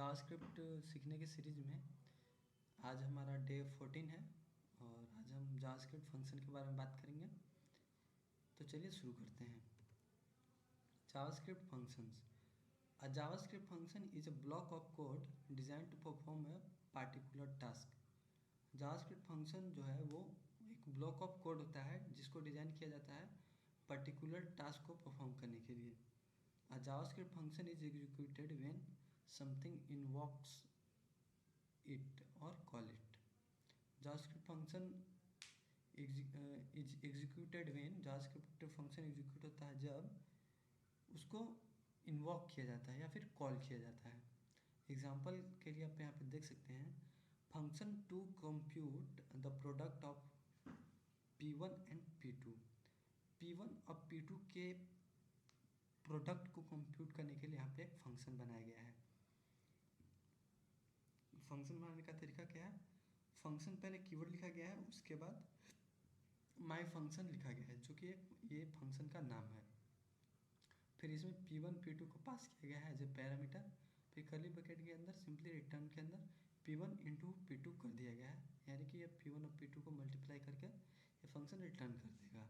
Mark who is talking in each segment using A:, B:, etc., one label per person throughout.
A: JavaScript सीखने की series में आज हमारा डे 14 है और आज हम जावास्क्रिप्ट फंक्शन के बारे में बात करेंगे। तो चलिए शुरू करते हैं। JavaScript functions. A JavaScript function is a block of code design to perform a particular task. JavaScript function जो है वो एक ब्लॉक ऑफ कोड होता है जिसको डिज़ाइन किया जाता है पर्टिकुलर टास्क को परफॉर्म करने के लिए। अ JavaScript function is executed when something invokes it or call it. JavaScript function is executed when JavaScript function execute होता है जब उसको इन्वॉक किया जाता है या फिर कॉल किया जाता है। एग्जाम्पल के लिए आप यहाँ पे देख सकते हैं, function to compute the product of P1 and P2। P1 और P2 के प्रोडक्ट को कंप्यूट करने के लिए यहाँ पे एक फंक्शन बनाया गया है। फंक्शन बनाने का तरीका क्या है? फंक्शन पहले कीवर्ड लिखा गया है, उसके बाद माय फंक्शन लिखा गया है जो कि ये फंक्शन का नाम है। फिर इसमें P1 P2 को पास किया गया है एज ए पैरामीटर। फिर कर्ली ब्रैकेट के अंदर सिंपली रिटर्न के अंदर P1 इंटू P2 कर दिया गया है, यानी कि ये P1 और P2 को मल्टीप्लाई करके ये फंक्शन रिटर्न कर देगा।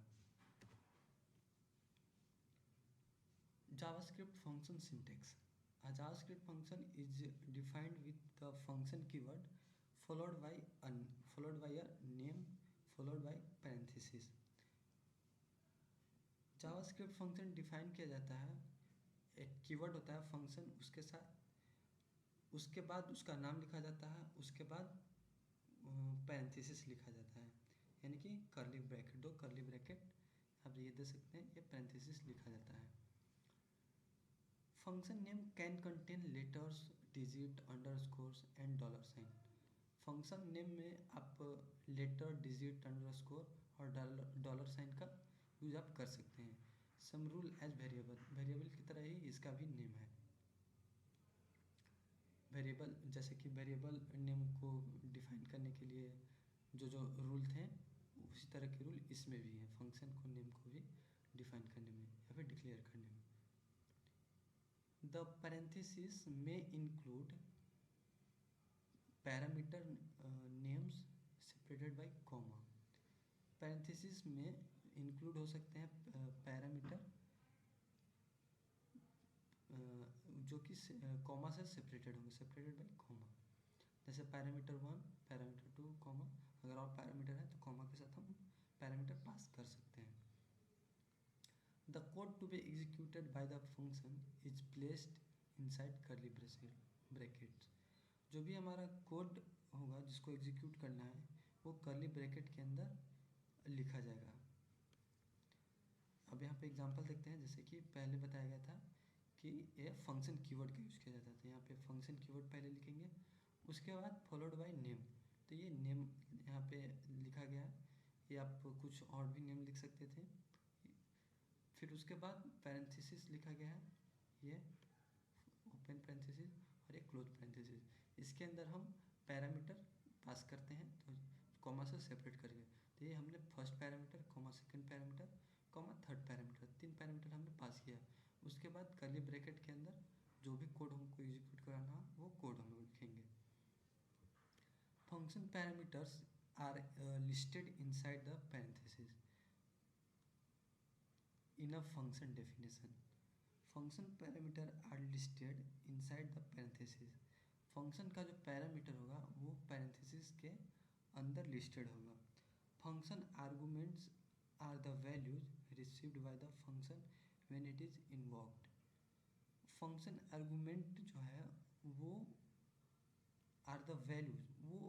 A: JavaScript function syntax. A JavaScript function is defined with the function keyword followed by a name followed by parenthesis। JavaScript function define किया जाता है, एक कीवर्ड होता है फंक्शन, उसके साथ उसके बाद उसका नाम लिखा जाता है, उसके बाद पैरेंथेसिस लिखा जाता है, यानी कि कर्ली ब्रैकेट, दो कर्ली ब्रैकेट आप ये दे सकते हैं, ये पैरेंथेसिस लिखा जाता है। Function name can contain letters, digit, underscores and dollar sign. Function name में आप लेटर, डिजिट, अंडरस्कोर और डॉलर साइन का यूज आप कर सकते हैं। Same rule as variable, variable की तरह ही इसका भी नेम है। वेरिएबल जैसे कि वेरिएबल नेम को डिफाइन करने के लिए जो रूल थे उसी तरह के रूल इसमें भी हैं, फंक्शन को नेम को भी डिफाइन करने में या फिर डिक्लेयर करने में। The parentheses may include parameter names separated by comma। parentheses में include हो सकते हैं पैरामीटर जो कि कॉमा से सेपरेटेड होंगे, सेपरेटेड बाई कॉमा। जैसे पैरामीटर 1, पैरामीटर 2, कॉमा। अगर और पैरामीटर है तो कॉमा के साथ हम पैरामीटर पास कर सकते हैं। The code to be executed by the function is placed inside curly brackets। जो भी हमारा कोड होगा जिसको एग्जीक्यूट करना है वो कर्ली ब्रैकेट के अंदर लिखा जाएगा। अब यहाँ पे एग्जांपल देखते हैं, जैसे कि पहले बताया गया था कि ये फंक्शन कीवर्ड का यूज़ किया जाता है, तो यहाँ पे फंक्शन कीवर्ड पहले लिखेंगे, उसके बाद फॉलोड बाय नेम। तो ये नेम यहाँ पे लिखा गया है, ये आप कुछ और भी नेम लिख सकते थे। फिर उसके बाद पैरेंथेसिस लिखा गया है, ये ओपन पैरेंथेसिस और एक क्लोज पैरेंथेसिस। इसके अंदर हम पैरामीटर पास करते हैं तो कॉमा से सेपरेट करके, तो ये हमने first parameter, comma second parameter, comma third parameter, 3 parameter हमने पास किया। उसके बाद कर्ली ब्रैकेट के अंदर जो भी कोड हमको एग्जीक्यूट कराना वो कोड हम लोग लिखेंगे। Function parameters are listed inside the parenthesis in a function definition। function parameter are listed inside the parenthesis। Function का जो पैरामीटर होगा वो पैरेंथेसिस के अंदर लिस्टेड होगा। Function arguments are the values received by the function when it is invoked. Function argument जो है वो आर द वैल्यूज, वो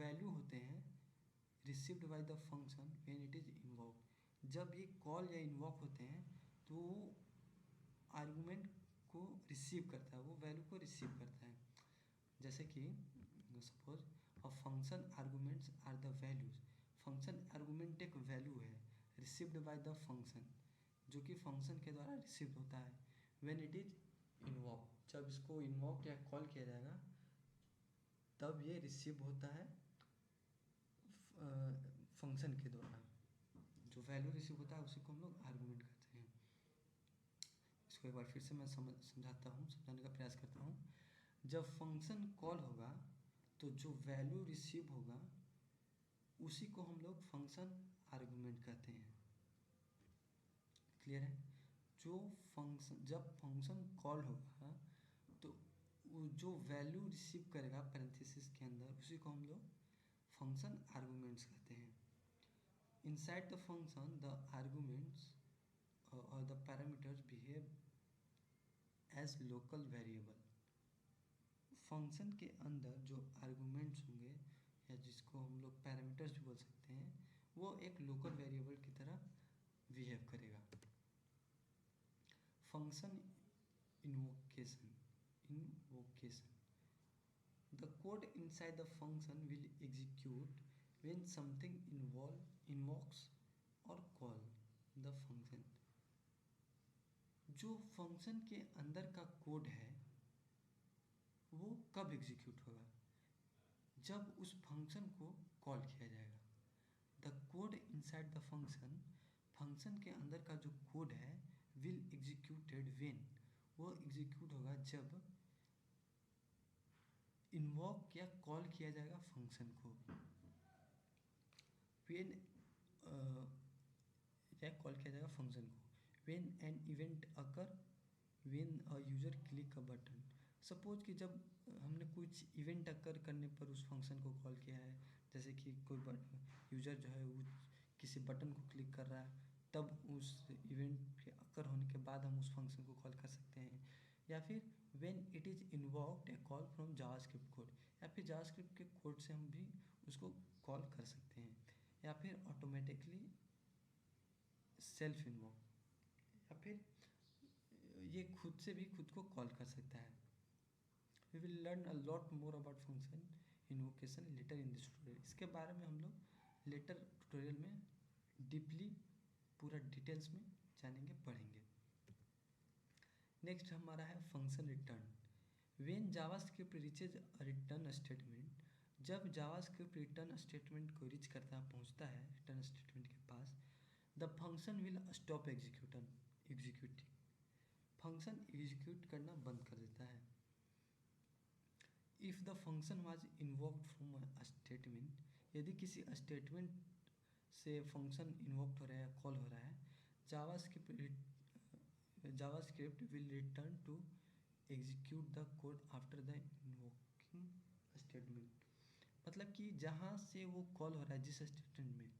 A: वैल्यू होते हैं received by the function when it is invoked. जब ये कॉल या इन्वॉक होते हैं तो वो आर्गुमेंट को रिसीव करता है, वो वैल्यू को रिसीव करता है। जैसे कि suppose a function arguments are the values. Function argument एक वैल्यू है रिसीव्ड बाय द फंक्शन, जो कि फंक्शन के द्वारा रिसीव होता है व्हेन इट इज इन्वॉक। जब इसको इन्वॉक या कॉल किया जाएगा तब ये रिसीव होता है फंक्शन के द्वारा। जो वैल्यू रिसीव होता है उसी को हम लोग आर्गुमेंट कहते हैं। इसको एक बार फिर से मैं समझाता हूँ, समझाने का प्रयास करता हूँ। जब फंक्शन कॉल होगा तो जो वैल्यू रिसीव होगा उसी को हम लोग फंक्शन आर्गुमेंट कहते हैं। क्लियर है? जो फंक्शन जब फंक्शन कॉल होगा तो जो वैल्यू रिसीव करेगा पैरेंथेसिस के अंदर उसी को हम लोग फंक्शन आर्गुमेंट्स कहते हैं। Inside the function the arguments और the parameters behave as local variable. Function के अंदर जो आर्गुमेंट्स होंगे या जिसको हम लोग पैरामीटर्स भी बोल सकते हैं वो एक लोकल वेरिएबल की तरह बिहेव करेगा। Function invocation the code inside the function will execute when something invokes और कॉल द फंक्शन। जो फंक्शन के अंदर का कोड है वो कब एग्जीक्यूट होगा? जब उस फंक्शन को कॉल किया जाएगा। The code inside the function, function के अंदर का जो कोड है विल एग्जीक्यूटेड व्हेन, वो एग्जीक्यूट होगा जब इन्वोक या कॉल किया जाएगा फंक्शन को। व्हेन या कॉल किया जाएगा फंक्शन को। When an event occur, when a user click a button. Suppose कि जब हमने कुछ इवेंट अकर करने पर उस फंक्शन को कॉल किया है, जैसे कि कोई यूजर जो है वो किसी बटन को क्लिक कर रहा है, तब उस इवेंट के अकर होने के बाद हम उस फंक्शन को कॉल कर सकते हैं। या फिर when it is invoked A call from JavaScript code, या फिर जावास्क्रिप्ट के कोड से हम भी उसको कॉल कर सकते हैं। या फिर ऑटोमेटिकली सेल्फ इन्वोक, या फिर ये खुद से भी खुद को कॉल कर सकता है। We will learn a lot more about function invocation later in this tutorial. इसके बारे में हम लोग लेटर ट्यूटोरियल में डीपली पूरा डिटेल्स में जानेंगे, पढ़ेंगे। नेक्स्ट हमारा है function return. When JavaScript reaches a return statement, जब जावास्क्रिप्ट रिटर्न स्टेटमेंट को रीच करता है, पहुंचता है रिटर्न स्टेटमेंट के पास, the function will stop executing, function execute करना बंद कर देता है। If the function was invoked from a statement, यदि किसी स्टेटमेंट से फंक्शन इन्वोक्ड हो रहा है, कॉल हो रहा है, JavaScript will return to execute the code after the invoking statement. मतलब कि जहाँ से वो कॉल हो रहा है जिस स्टेटमेंट में,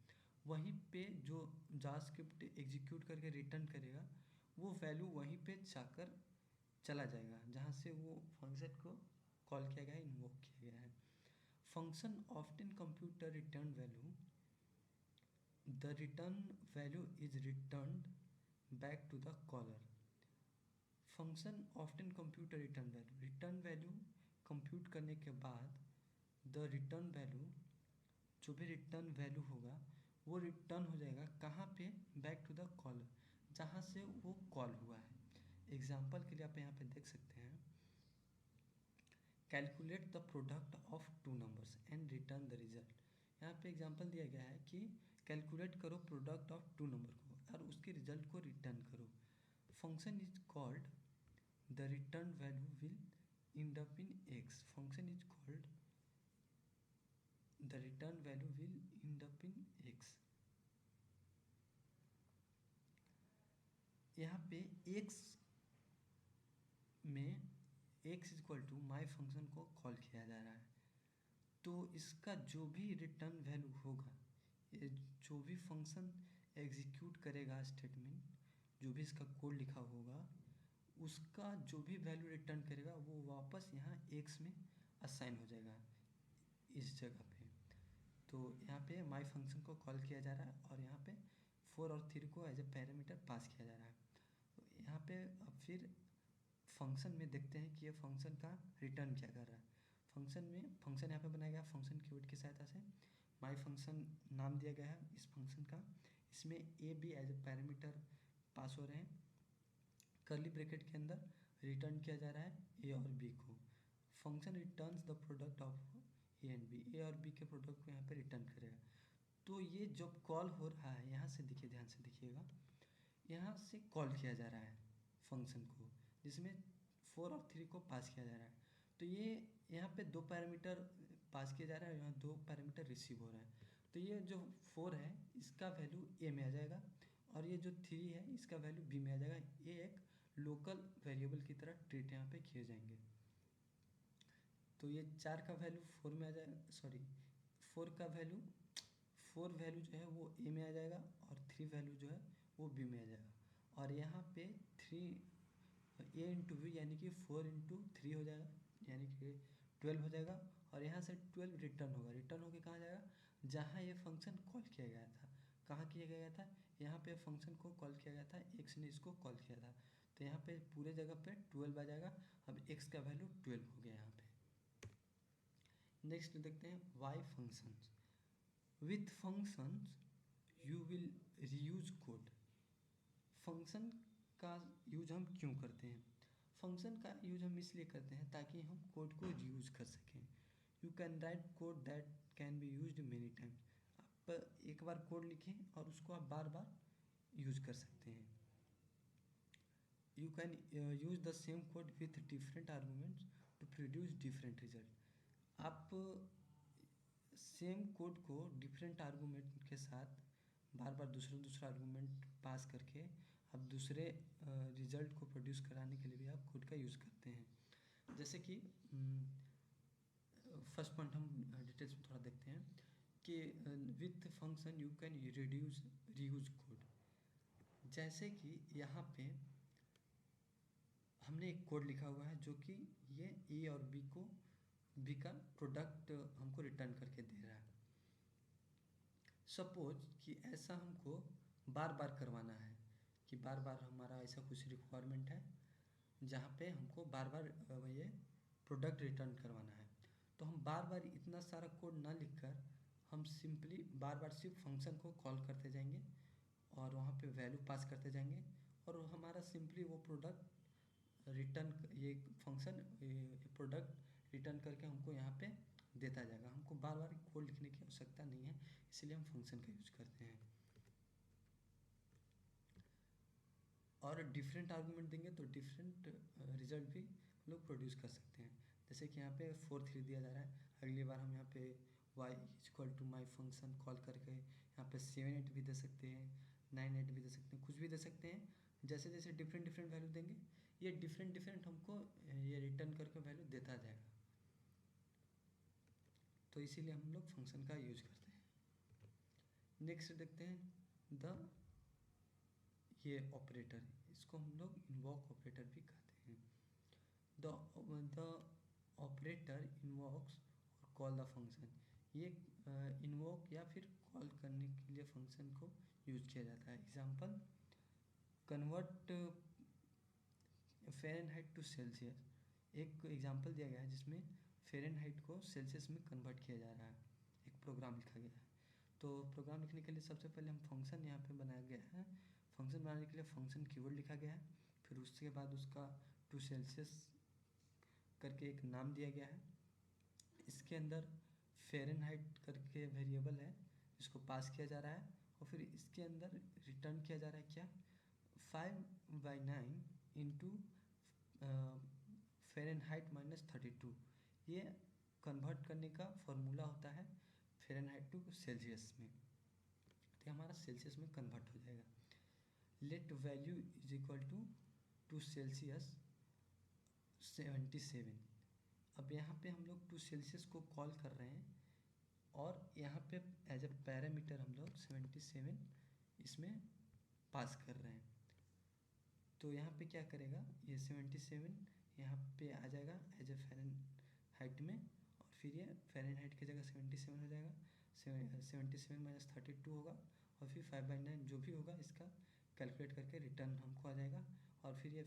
A: वहीं पे जो जावास्क्रिप्ट एग्जीक्यूट करके रिटर्न करेगा वो वैल्यू वहीं पे जाकर चला जाएगा जहाँ से वो फंक्शन को कॉल किया गया है, इन्वोक किया गया है। Function often compute the return value, the return value is returned back to the caller. Function often compute return value, return value compute करने के बाद द रिटर्न वैल्यू, जो भी रिटर्न वैल्यू होगा वो रिटर्न हो जाएगा कहाँ पे? बैक टू द कॉलर, जहाँ से वो कॉल हुआ है। एग्जाम्पल के लिए आप यहाँ पे देख सकते हैं, calculate the product of two numbers and return the result. यहाँ पे एग्जाम्पल दिया गया है कि कैलकुलेट करो प्रोडक्ट ऑफ टू नंबर को और उसके रिजल्ट को रिटर्न करो। Function is called, the return value will end up in x, function is called the return value will end up in x। यहाँ पे x में x equal to my function को call किया जा रहा है, तो इसका जो भी रिटर्न वैल्यू होगा, जो भी फंक्शन एग्जीक्यूट करेगा स्टेटमेंट, जो भी इसका कोड लिखा होगा, उसका जो भी वैल्यू रिटर्न करेगा वो वापस यहाँ x में असाइन हो जाएगा इस जगह पे। तो यहाँ पे माई फंक्शन को कॉल किया जा रहा है और यहाँ पे 4 और 3 को एज ए पैरामीटर पास किया जा रहा है। तो यहाँ पे अब फिर फंक्शन में देखते हैं कि ये फंक्शन का रिटर्न क्या कर रहा है। फंक्शन यहाँ पे बनाया गया फंक्शन कीवर्ड की सहायता से। माई फंक्शन नाम दिया गया है इस फंक्शन का, इसमें A B as a parameter pass हो रहे हैं। कर्ली ब्रैकेट के अंदर रिटर्न किया जा रहा है ए और बी को। Function returns the product of A and B, A और बी के प्रोडक्ट को यहाँ पे रिटर्न करेगा। तो ये जब कॉल हो रहा है, यहाँ से देखिए, ध्यान से देखिएगा, यहाँ से कॉल किया जा रहा है फंक्शन को, जिसमें 4 और 3 को पास किया जा रहा है। तो ये यहाँ पे 2 पैरामीटर पास किया जा रहा है और यहाँ 2 पैरामीटर रिसीव हो रहा है। तो ये जो 4 है इसका वैल्यू ए में आ जाएगा और ये जो 3 है इसका वैल्यू बी में आ जाएगा। ये एक लोकल वेरिएबल की तरह ट्रीट यहाँ पे किए जाएंगे। तो ये 4 का वैल्यू 4 में आ जाएगा, सॉरी 4 का वैल्यू 4 वैल्यू जो है वो ए में आ जाएगा और 3 वैल्यू जो है वो बी में आ जाएगा। और यहाँ पे 3 ए इंटू बी यानी कि 4 इंटू 3 हो जाएगा, यानी कि 12 हो जाएगा। और यहाँ से 12 रिटर्न होगा, रिटर्न होके कहाँ जाएगा, जहाँ ये फंक्शन कॉल किया गया था। कहाँ किया गया था, यहाँ पे फंक्शन को कॉल किया गया था, एक्स ने इसको कॉल किया था। तो यहाँ पे पूरे जगह पे 12 आ जाएगा। अब एक्स का वैल्यू 12 हो गया यहाँ पे। नेक्स्ट देखते हैं why functions. With functions you will reuse code. Function का यूज हम क्यों करते हैं, फंक्शन का यूज हम इसलिए करते हैं ताकि हम कोड को रीयूज कर सकें। You can write code that can be used many times. आप एक बार कोड लिखें और उसको आप बार बार यूज कर सकते हैं। You can use the same code with different arguments to produce different result. आप सेम कोड को डिफरेंट आर्गूमेंट के साथ बार बार दूसरा आर्गूमेंट पास करके आप दूसरे रिजल्ट को प्रोड्यूस कराने के लिए भी आप कोड का यूज़ करते हैं। जैसे कि फर्स्ट पॉइंट हम डिटेल्स में थोड़ा देखते हैं कि with function you can reuse code. जैसे कि यहाँ पे हमने एक कोड लिखा हुआ है जो कि ये ए और बी का प्रोडक्ट हमको रिटर्न करके दे रहा है। सपोज कि ऐसा हमको बार बार करवाना है कि बार बार हमारा ऐसा कुछ रिक्वायरमेंट है जहाँ पे हमको बार बार ये प्रोडक्ट रिटर्न करवाना है। तो हम बार बार इतना सारा कोड ना लिखकर हम सिंपली बार बार सिर्फ फंक्शन को कॉल करते जाएंगे और वहाँ पे वैल्यू पास करते जाएंगे और हमारा सिंपली वो प्रोडक्ट रिटर्न, ये फंक्शन प्रोडक्ट रिटर्न करके हमको यहाँ पे देता जाएगा। हमको बार बार कोड लिखने की आवश्यकता नहीं है, इसलिए हम फंक्शन का यूज करते हैं। और डिफरेंट आर्गूमेंट देंगे तो डिफरेंट रिजल्ट भी लोग प्रोड्यूस कर सकते हैं। जैसे कि यहाँ पे 4 3 दिया जा रहा है, अगली बार हम यहाँ पे y equal to my function call करके यहाँ पे 7 8 भी दे सकते हैं, 9 8 भी दे सकते हैं, कुछ भी दे सकते हैं। जैसे जैसे डिफरेंट वैल्यू देंगे ये डिफरेंट हमको ये रिटर्न करके वैल्यू देता जाएगा। तो इसीलिए हम लोग फंक्शन का यूज करते हैं। नेक्स्ट देखते हैं द ये ऑपरेटर, इसको हम लोग इन्वोक ऑपरेटर भी कहते हैं। द ऑपरेटर इन्वोक्स और कॉल द फंक्शन। ये इन्वोक या फिर कॉल करने के लिए फंक्शन को यूज किया जाता है। Example convert Fahrenheit to Celsius. एक एग्जांपल दिया गया है जिसमें फ़ारेनहाइट को सेल्सियस में कन्वर्ट किया जा रहा है, एक प्रोग्राम लिखा गया है। तो प्रोग्राम लिखने के लिए सबसे पहले हम फंक्शन यहाँ पे बनाया गया है। फंक्शन बनाने के लिए फंक्शन कीवर्ड लिखा गया है, फिर उसके बाद उसका टू सेल्सियस करके एक नाम दिया गया है। इसके अंदर फ़ारेनहाइट करके वेरिएबल है जिसको पास किया जा रहा है और फिर इसके अंदर रिटर्न किया जा रहा है क्या, 5/9 इंटू फ़ारेनहाइट -32। ये कन्वर्ट करने का फॉर्मूला होता है फ़ारेनहाइट टू सेल्सियस में। तो हमारा सेल्सियस में कन्वर्ट हो जाएगा। Let value is equal to Celsius 77। अब यहाँ पे हम लोग टू सेल्सियस को कॉल कर रहे हैं और यहाँ पे एज ए पैरामीटर हम लोग 77 इसमें पास कर रहे हैं। तो यहाँ पे क्या करेगा, ये 77 यहाँ पे आ जाएगा एज ए फ़ारेनहाइट में और फिर ये फ़ारेनहाइट की जगह 77 हो जाएगा। 77 - 32 होगा और फिर 5/9 जो भी होगा इसका कैलकुलेट करके रिटर्न हमको आ जाएगा। और फिर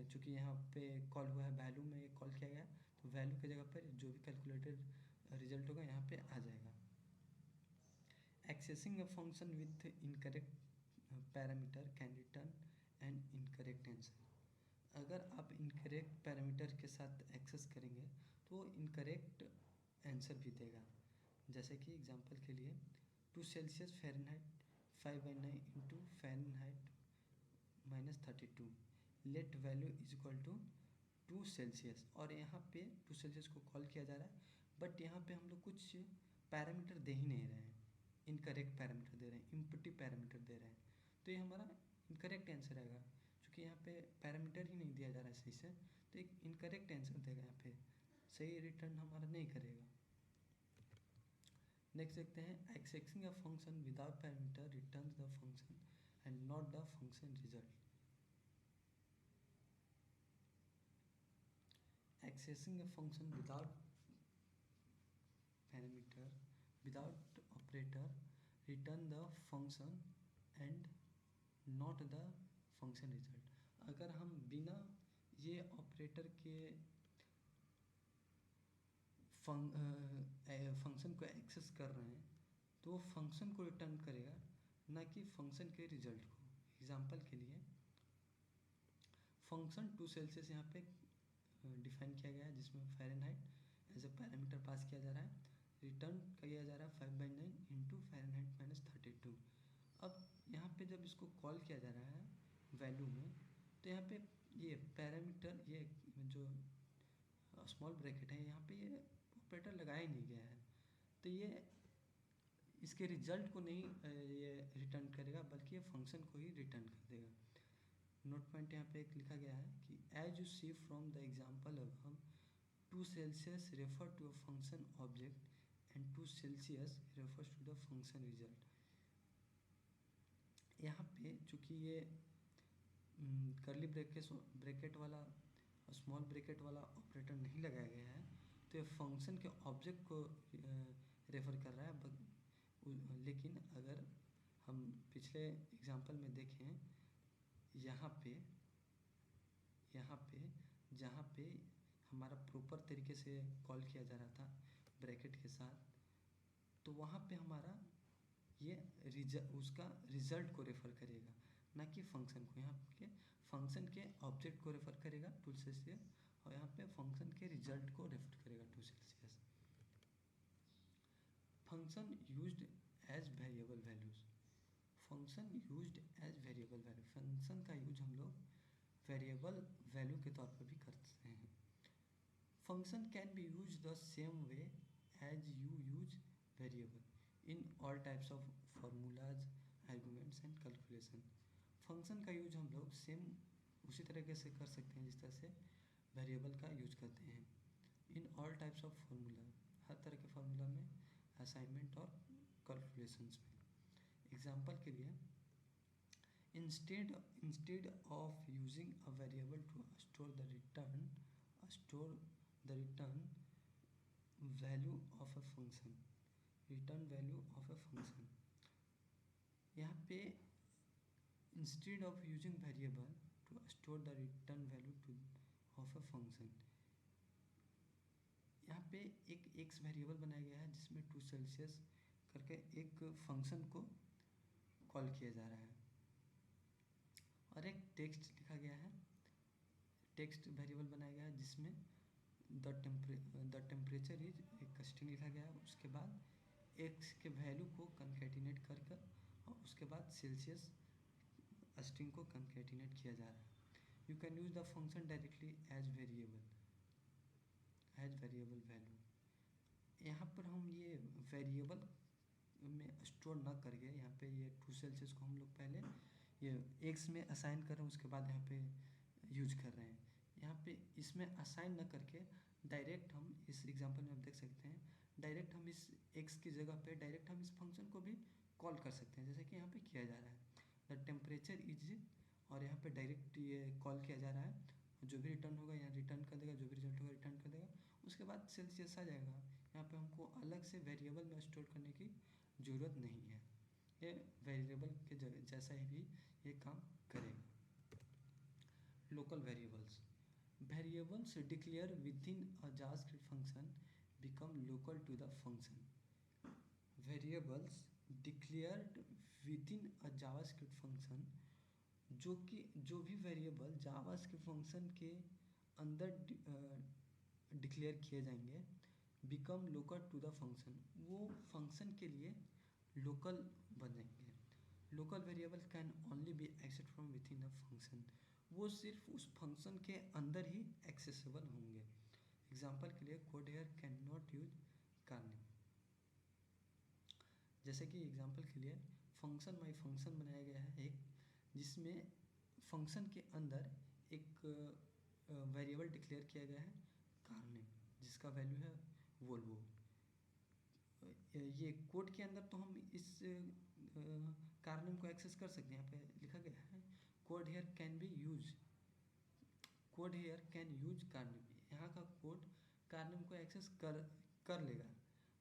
A: चूँकि यहाँ पे कॉल हुआ है वैल्यू में, ये कॉल किया गया तो वैल्यू की जगह पर जो भी कैलकुलेटेड रिजल्ट होगा यहाँ पे आ जाएगा। Accessing a function with incorrect parameter can return an incorrect answer. अगर आप इनकरेक्ट पैरामीटर के साथ एक्सेस करेंगे तो इनकरेक्ट आंसर भी देगा। जैसे कि एग्जांपल के लिए to Celsius Fahrenheit 5/9 into Fahrenheit -32 let value is equal 2 Celsius, और यहाँ पे 2 सेल्सियस को कॉल किया जा रहा है, बट यहाँ पे हम लोग कुछ पैरामीटर दे ही नहीं रहे हैं, इनकरेक्ट पैरामीटर दे रहे हैं, इम्पटी पैरामीटर दे रहे हैं, तो ये हमारा इनकरेक्ट आंसर आएगा। क्योंकि यहाँ पे पैरामीटर ही नहीं दिया जा रहा है सही से, तो एक इनकरेक्ट आंसर देगा, यहाँ पे सही रिटर्न हमारा नहीं करेगा। नेक्स्ट देखते हैं, accessing a function without parameter returns the function and not the function result. Accessing a function without parameter, without operator, return the function and not the function result। अगर हम बिना ये ऑपरेटर के फंक्शन को access कर रहे हैं तो फंक्शन को रिटर्न करेगा, ना कि फंक्शन के रिजल्ट को। एग्जांपल के लिए फंक्शन 2 सेल्सियस यहाँ पे डिफाइन किया गया है, जिसमें Fahrenheit as a parameter pass किया जा रहा है, रिटर्न किया जा रहा है 5/9 इंटू फ़ारेनहाइट -32। अब यहाँ पे जब इसको कॉल किया जा रहा है वैल्यू में, तो यहाँ पे ये पैरामीटर, ये जो स्मॉल ब्रैकेट है, यहाँ पे ये ऑपरेटर लगाया ही नहीं गया है, तो ये इसके रिजल्ट को नहीं ये रिटर्न करेगा, बल्कि ये फंक्शन को ही रिटर्न कर देगा। नोट पॉइंट यहाँ पे एक लिखा गया है कि as you see from the example अब 2 Celsius refer to a function object and 2 Celsius refers to the function result. यहाँ पे चूँकि ये करली ब्रैकेट वाला स्मॉल ब्रैकेट वाला ऑपरेटर नहीं लगाया गया है, तो ये फंक्शन के ऑब्जेक्ट को रेफर कर रहा है। लेकिन अगर हम पिछले एग्जाम्पल में देखें, यहाँ पे जहाँ पे हमारा प्रॉपर तरीके से कॉल किया जा रहा था ब्रैकेट के साथ, तो वहाँ पे हमारा ये उसका रिजल्ट को रेफ़र करेगा, ना कि फंक्शन को। यहाँ के फंक्शन के ऑब्जेक्ट को रेफ़र करेगा 2 सेल्सियस, और यहाँ पे फंक्शन के रिजल्ट को रेफ़र करेगा 2 Celsius. Function used as variable values. Function used as variable value, function का यूज हम लोग वेरिएबल वैल्यू के तौर पर भी करते हैं। Function can be use the same way as you use variable in all types of formulas, arguments and calculation. Function का यूज हम लोग सेम उसी तरीके से कर सकते हैं जिस तरह से वेरिएबल का यूज करते हैं। In all types of formula, हर तरह के फार्मूला में, असाइनमेंट और कैलकुलेशंस में। एग्जाम्पल के लिए, instead of using a variable to store the return value of a function, return value of a function। यहाँ पे instead of using variable to store the return value of a function, यहाँ पे एक x variable बनाया गया है जिसमें 2 Celsius करके एक फंक्शन को कॉल किया जा रहा है, और एक टेक्स्ट लिखा गया है, टेक्स्ट वेरिएबल बनाया गया है जिसमें द टेम्परेचर इज एक स्ट्रिंग लिखा गया है, उसके बाद एक्स के वैल्यू को कंकैटिनेट कर और उसके बाद सेल्सियस स्ट्रिंग को कंकैटिनेट किया जा रहा है। You can use the function directly as variable value. यहाँ पर हम ये वेरिएबल में स्टोर ना करके, यहाँ पे ये 2 सेल्सियस को हम लोग पहले ये एक्स में असाइन कर रहे हैं, उसके बाद यहाँ पे यूज कर रहे हैं। यहाँ पे इसमें असाइन ना करके डायरेक्ट हम इस एग्जांपल में आप देख सकते हैं, डायरेक्ट हम इस एक्स की जगह पे डायरेक्ट हम इस फंक्शन को भी कॉल कर सकते हैं, जैसे कि यहाँ पे किया जा रहा है द टेम्परेचर इज, और यहाँ पे डायरेक्ट ये कॉल किया जा रहा है, जो भी रिटर्न होगा यहाँ रिटर्न कर देगा, जो भी रिजल्ट होगा रिटर्न कर देगा, उसके बाद सेल्सियस आ जाएगा। यहाँ पे हमको अलग से वेरिएबल में स्टोर करने की ज़रूरत नहीं है, ये वेरिएबल के जैसा ही भी ये काम करेगा। Local variables declare within a JavaScript function become local to the function. Variables declared within a JavaScript function, जो भी वेरिएबल जावास्क्रिप्ट फंक्शन के अंदर डिक्लेयर किए जाएंगे, become local to the function, वो फंक्शन के लिए लोकल बन जाएंगे। Local variable can only be access from within a function, वो सिर्फ उस फंक्शन के अंदर ही एक्सेसिबल होंगे। एग्जाम्पल के लिए code here can not use kerning. जैसे कि एग्जाम्पल के लिए फंक्शन माई फंक्शन बनाया गया है एक, जिसमें फंक्शन के अंदर एक वेरिएबल डिक्लेयर किया गया है कार्निंग, जिसका वैल्यू है वोल्वो। ये कोड के अंदर तो हम इस कार्निंग को एक्सेस कर सकते हैं। यहाँ पे लिखा गया है code here can be use, code here can use kerning. यहाँ का कोड कार्निंग को एक्सेस कर लेगा,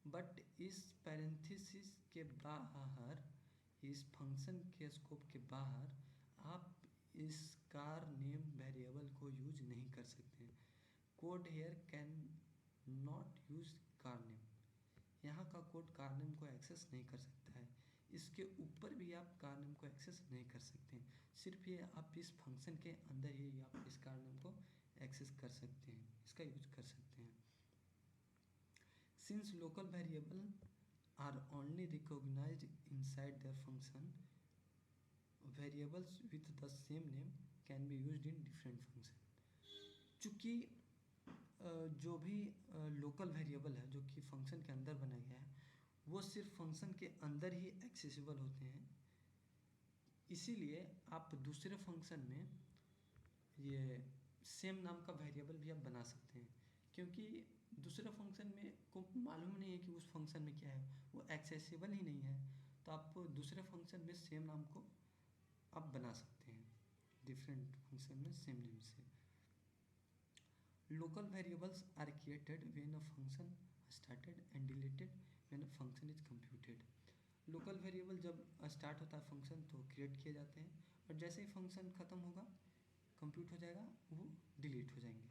A: बट इस पैरेंथेसिस के बाहर, इस फंक्शन के स्कोप के बाहर आप इस कार नेम वेरिएबल को यूज नहीं कर सकते हैं। Code here can not use car name, यहाँ का कोड कार नेम को एक्सेस नहीं कर सकता है। इसके ऊपर भी आप कार नेम को एक्सेस नहीं कर सकते हैं, सिर्फ ये आप इस फंक्शन के अंदर ही आप इस कार नेम को एक्सेस कर सकते हैं, इसका यूज कर सकते हैं। Since local variable are only recognized inside their function, variables with the same name can be used in different function. चूँकि जो भी लोकल वेरिएबल है जो कि फंक्शन के अंदर बनाया गया है, वो सिर्फ फंक्शन के अंदर ही एक्सेसिबल होते हैं, इसीलिए आप दूसरे फंक्शन में ये सेम नाम का वेरिएबल भी आप बना सकते हैं। क्योंकि दूसरे फंक्शन में को मालूम नहीं है कि उस फंक्शन में क्या है, वो एक्सेसिबल ही नहीं है, तो आप दूसरे फंक्शन में सेम नाम को आप बना सकते हैं, डिफरेंट फंक्शन में सेम नेम से। Local variables are created when a function started and deleted when a function is computed. Local variable जब स्टार्ट होता है फंक्शन तो क्रिएट किए जाते हैं, और जैसे ही फंक्शन ख़त्म होगा, कंप्यूट हो जाएगा, वो डिलीट हो जाएंगे।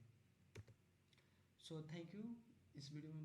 A: So thank you. इस वीडियो में